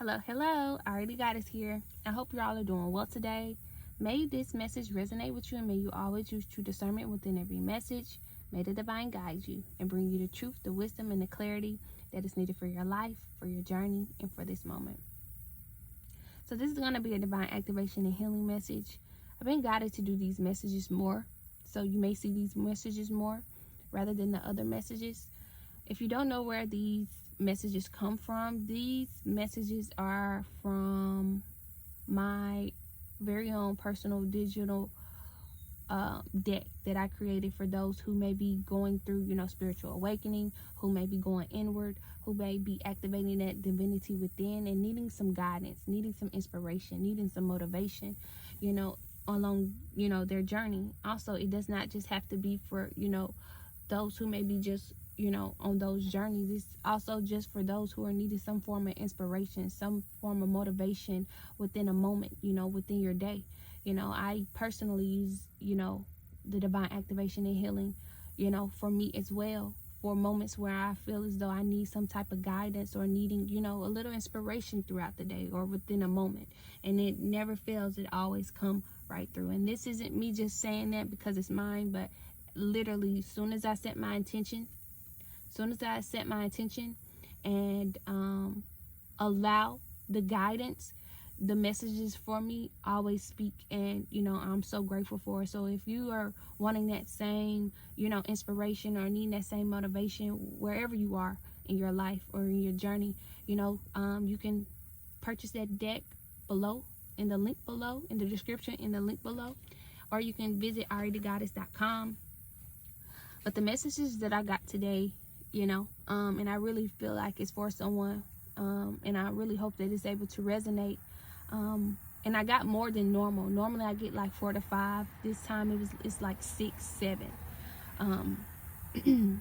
Hello, AriTheGoddesss here. I hope you all are doing well today. May this message resonate with you, and may you always use true discernment within every message. May the divine guide you and bring you the truth, the wisdom, and the clarity that is needed for your life, for your journey, and for this moment. So this is going to be a divine activation and healing message. I've been guided to do these messages more, so you may see these messages more rather than the other messages. If you don't know where these messages come from, these messages are from my very own personal digital deck that I created for those who may be going through, spiritual awakening, who may be going inward, who may be activating that divinity within and needing some guidance, needing some inspiration, needing some motivation, along, their journey. Also, it does not just have to be for, those who may be just on those journeys. It's also just for those who are needing some form of inspiration, some form of motivation within a moment, within your day. I personally use, the divine activation and healing, for me as well, for moments where I feel as though I need some type of guidance or needing, a little inspiration throughout the day or within a moment. And it never fails. It always come right through. And this isn't me just saying that because it's mine, but literally as soon as I set my intention and allow the guidance, the messages for me always speak, and I'm so grateful for it. So if you are wanting that same inspiration or needing that same motivation wherever you are in your life or in your journey, you can purchase that deck below, in the link below, in the description, in the link below, or you can visit AriTheGoddesss.com. But the messages that I got today, and I really feel like it's for someone, and I really hope that it's able to resonate. And I got more than normal. Normally I get like 4 to 5. This time it's like 6, 7.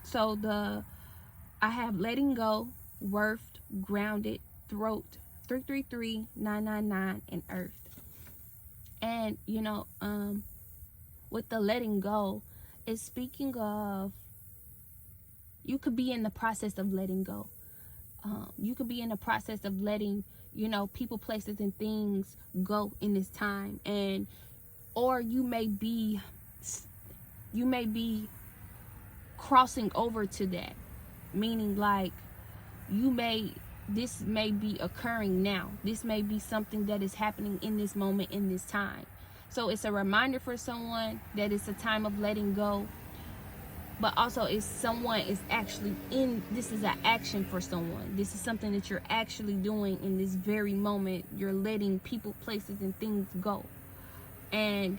So I have letting go, worth, grounded, throat, 333, 999, and earth. And with the letting go, it's speaking of, you could be in the process of letting go. You could be in the process of letting, people, places, and things go in this time. Or you may be crossing over to that. Meaning like, this may be occurring now. This may be something that is happening in this moment, in this time. So it's a reminder for someone that it's a time of letting go. But also, if someone is actually this is an action for someone. This is something that you're actually doing in this very moment. You're letting people, places, and things go. And,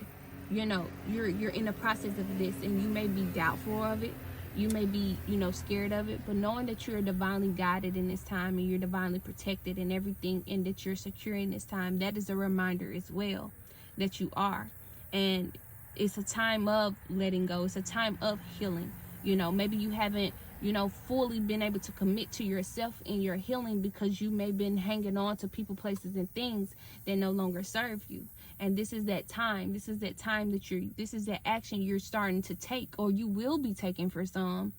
you're in the process of this, and you may be doubtful of it. You may be, scared of it. But knowing that you're divinely guided in this time, and you're divinely protected and everything, and that you're secure in this time, that is a reminder as well that you are. And it's a time of letting go. It's a time of healing. Maybe you haven't, fully been able to commit to yourself in your healing because you may have been hanging on to people, places, and things that no longer serve you. And this is that time. This is that time this is that action you're starting to take, or you will be taking for some,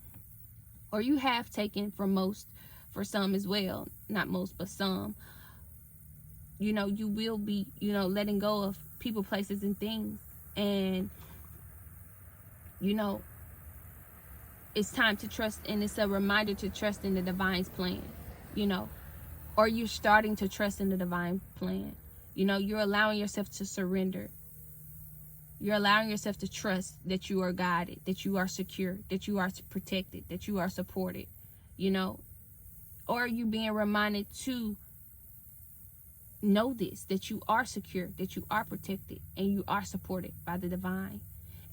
or you have taken for some as well. Not most, but some. You will be, letting go of people, places, and things. And it's time to trust, and it's a reminder to trust in the divine's plan, or you're starting to trust in the divine plan. You're allowing yourself to surrender. You're allowing yourself to trust that you are guided, that you are secure, that you are protected, that you are supported, or you being reminded to know this, that you are secure, that you are protected, and you are supported by the divine.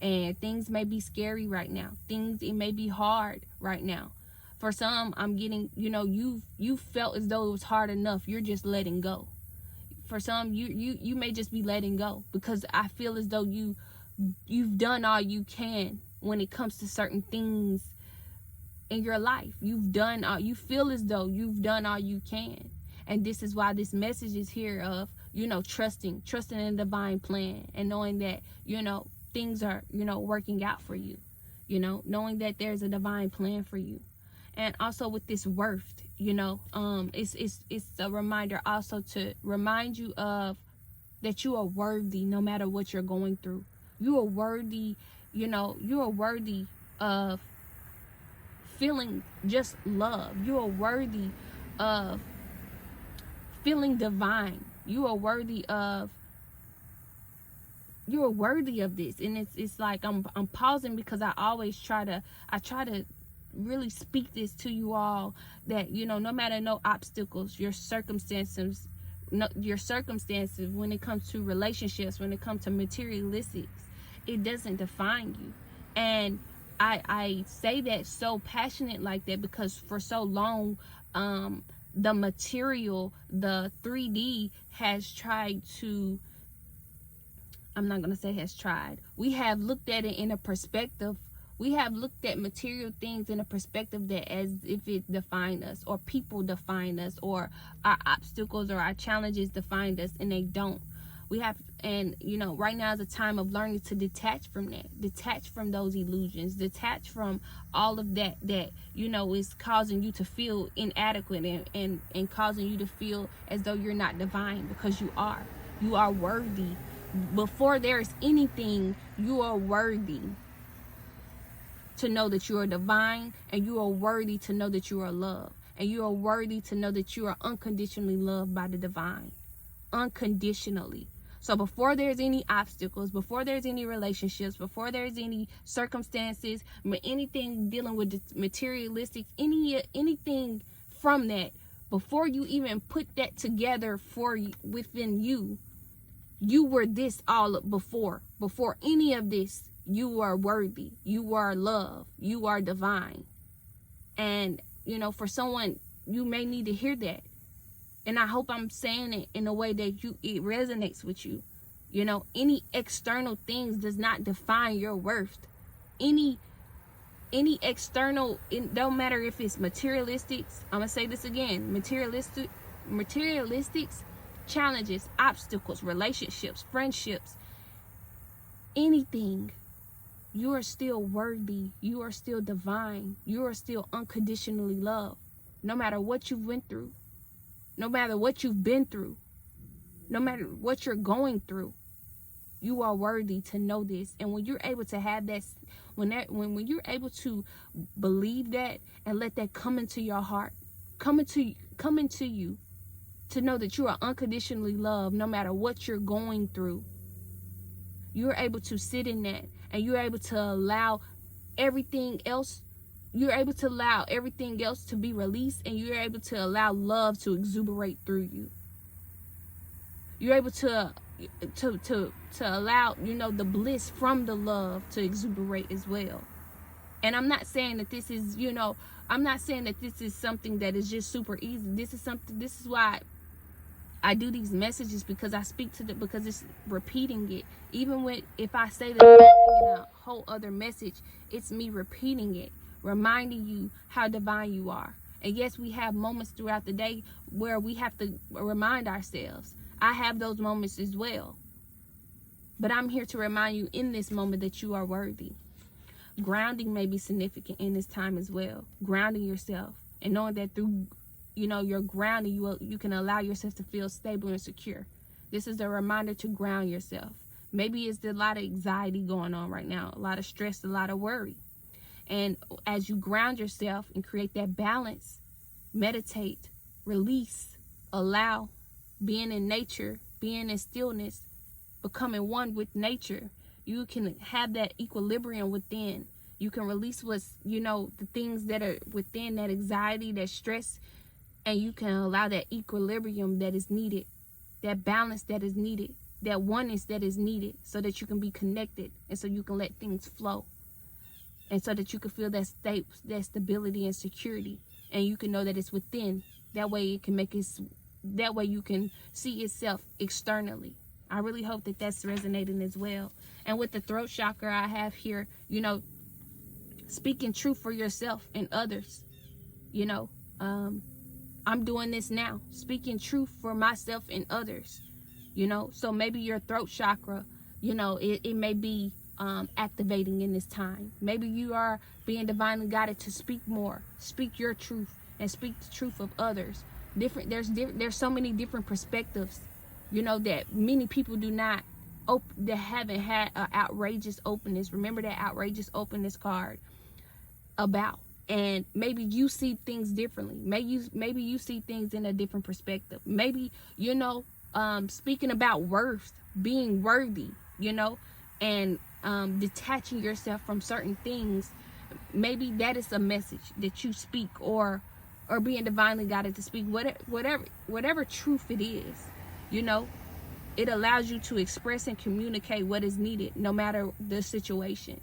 And things may be scary right now. It may be hard right now. For some, I'm getting, you felt as though it was hard enough. You're just letting go. For some, you may just be letting go, because I feel as though you've done all you can when it comes to certain things in your life. You feel as though you've done all you can. And this is why this message is here of, trusting in the divine plan, and knowing that, things are, working out for you, knowing that there's a divine plan for you. And also with this worth, it's a reminder also to remind you of that you are worthy no matter what you're going through. You are worthy, you are worthy of feeling just love. You are worthy of feeling divine. You are worthy of this. And it's like I'm pausing because I try to really speak this to you all, that no matter no obstacles, your circumstances, when it comes to relationships, when it comes to materialistics, it doesn't define you. And I say that so passionate like that because for so long, the material, the 3D has tried to, I'm not going to say has tried. We have looked at it in a perspective. We have looked at material things in a perspective that as if it defined us, or people define us, or our obstacles or our challenges define us, and they don't. Right now is a time of learning to detach from that, detach from those illusions, detach from all of that is causing you to feel inadequate and causing you to feel as though you're not divine, because you are worthy. Before there's anything, you are worthy to know that you are divine, and you are worthy to know that you are loved, and you are worthy to know that you are unconditionally loved by the divine, unconditionally. So before there's any obstacles, before there's any relationships, before there's any circumstances, anything dealing with the materialistic, anything from that, before you even put that together within you, you were this all before any of this. You are worthy, you are loved, you are divine. And for someone, you may need to hear that. And I hope I'm saying it in a way that it resonates with you. Any external things does not define your worth. Any external, it don't matter if it's materialistics. I'm gonna say this again: materialistics, challenges, obstacles, relationships, friendships, anything. You are still worthy. You are still divine. You are still unconditionally loved. No matter what you've went through, no matter what you've been through, no matter what you're going through, you are worthy to know this. And when you're able to have that, when you're able to believe that and let that come into your heart, come into you, to know that you are unconditionally loved no matter what you're going through, you're able to sit in that, and you're able to allow everything else. You're able to allow everything else to be released, and you're able to allow love to exuberate through you. You're able to allow, the bliss from the love to exuberate as well. And I'm not saying that this is, I'm not saying that this is something that is just super easy. This is why I do these messages, because I speak to because it's repeating it. Even if I say that in a whole other message, it's me repeating it, reminding you how divine you are. And yes, we have moments throughout the day where we have to remind ourselves. I have those moments as well. But I'm here to remind you in this moment that you are worthy. Grounding may be significant in this time as well. Grounding yourself, and knowing that through your grounding, you can allow yourself to feel stable and secure. This is a reminder to ground yourself. Maybe it's a lot of anxiety going on right now, a lot of stress, a lot of worry. And as you ground yourself and create that balance, meditate, release, allow, being in nature, being in stillness, becoming one with nature, you can have that equilibrium within. You can release what's, the things that are within, that anxiety, that stress, and you can allow that equilibrium that is needed, that balance that is needed, that oneness that is needed, so that you can be connected, and so you can let things flow, and so that you can feel that stability and security, and you can know that it's within. That way it can that way you can see itself externally. I really hope that that's resonating as well. And with the throat chakra I have here, speaking truth for yourself and others. I'm doing this now, speaking truth for myself and others. So maybe your throat chakra, it may be activating in this time. Maybe you are being divinely guided to speak more, speak your truth, and speak the truth of others. There's so many different perspectives, you know, that many people do not that haven't had an outrageous openness. Remember that outrageous openness card about. And maybe you see things differently. Maybe you see things in a different perspective. Maybe, you know, speaking about worth, being worthy, you know, and detaching yourself from certain things. Maybe that is a message that you speak, or being divinely guided to speak. Whatever truth it is, you know, it allows you to express and communicate what is needed, no matter the situation.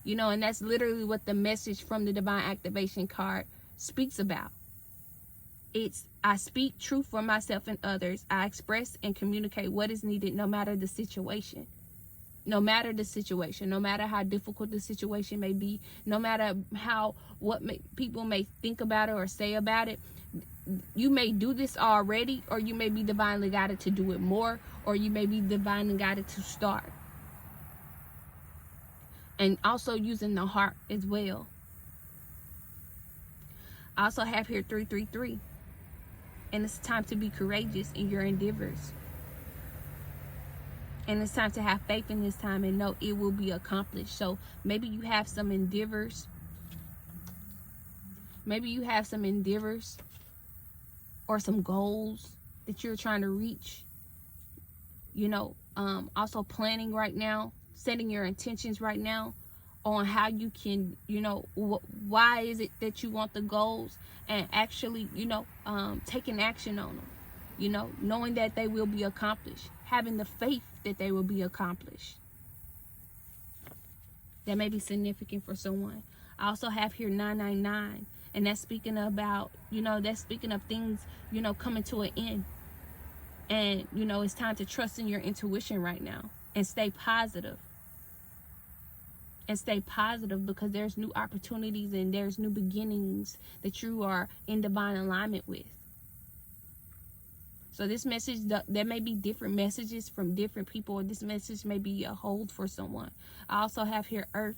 You know, and that's literally what the message from the Divine Activation card speaks about. It's, I speak truth for myself and others. I express and communicate what is needed, no matter the situation. No matter the situation, no matter how difficult the situation may be, no matter people may think about it or say about it. You may do this already, or you may be divinely guided to do it more, or you may be divinely guided to start. And also using the heart as well. I also have here 333. And it's time to be courageous in your endeavors. And it's time to have faith in this time and know it will be accomplished. So maybe you have some endeavors. Maybe you have some endeavors or some goals that you're trying to reach. You know, also planning right now, setting your intentions right now on how you can, you know, why is it that you want the goals, and actually, you know, taking action on them, you know, knowing that they will be accomplished, having the faith that they will be accomplished. That may be significant for someone. I also have here 999, and that's speaking about, you know, that's speaking of things, you know, coming to an end. And, you know, it's time to trust in your intuition right now and stay positive. And stay positive, because there's new opportunities and there's new beginnings that you are in divine alignment with. So this message, there may be different messages from different people, or this message may be a hold for someone. I also have here Earth,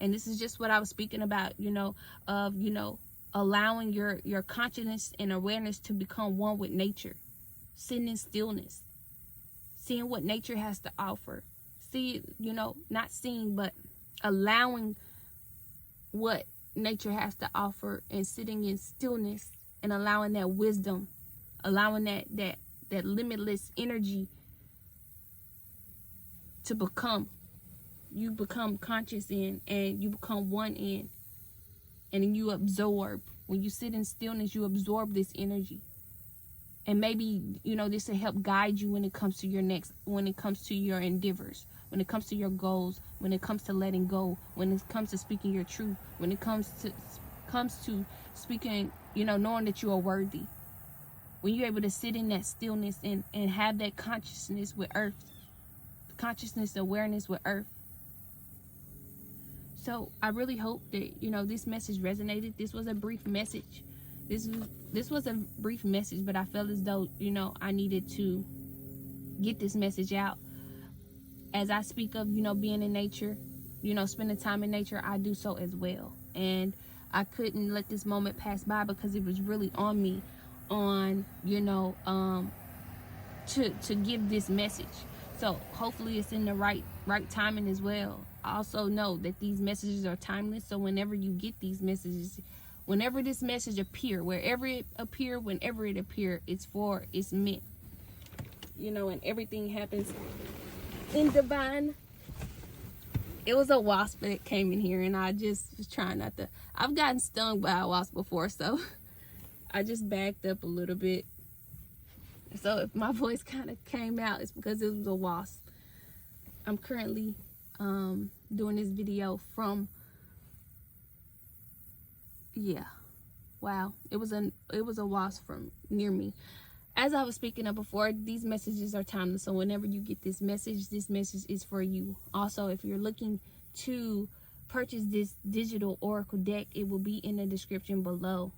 and this is just what I was speaking about, you know, of, you know, allowing your consciousness and awareness to become one with nature, sitting in stillness, seeing what nature has to offer. See, you know, not seeing, but allowing what nature has to offer, and sitting in stillness and allowing that wisdom, allowing that limitless energy to become, you become conscious in, and you become one in, and you absorb. When you sit in stillness, you absorb this energy. And maybe, you know, this will help guide you when it comes to when it comes to your endeavors, when it comes to your goals, when it comes to letting go, when it comes to speaking your truth, when it comes to speaking, you know, knowing that you are worthy. When you're able to sit in that stillness and have that consciousness with Earth, consciousness, awareness with Earth. So I really hope that, you know, this message resonated. This was a brief message. This was a brief message, but I felt as though, you know, I needed to get this message out. As I speak of, you know, being in nature, you know, spending time in nature, I do so as well. And I couldn't let this moment pass by, because it was really on me, on, you know, to give this message. So hopefully it's in the right timing as well. I also know that these messages are timeless. So whenever you get these messages, whenever this message appear, wherever it appear, whenever it appear, it's meant. You know, and everything happens in divine. It was a wasp that came in here, and I just was trying not to. I've gotten stung by a wasp before, so I just backed up a little bit. So if my voice kind of came out, it's because it was a wasp. I'm currently doing this video from, yeah, wow, it was a wasp from near me. As I was speaking of before, these messages are timeless. So whenever you get this message is for you. Also, if you're looking to purchase this digital oracle deck, it will be in the description below.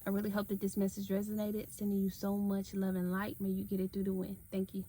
I really hope that this message resonated. Sending you so much love and light. May you get it through the wind. Thank you.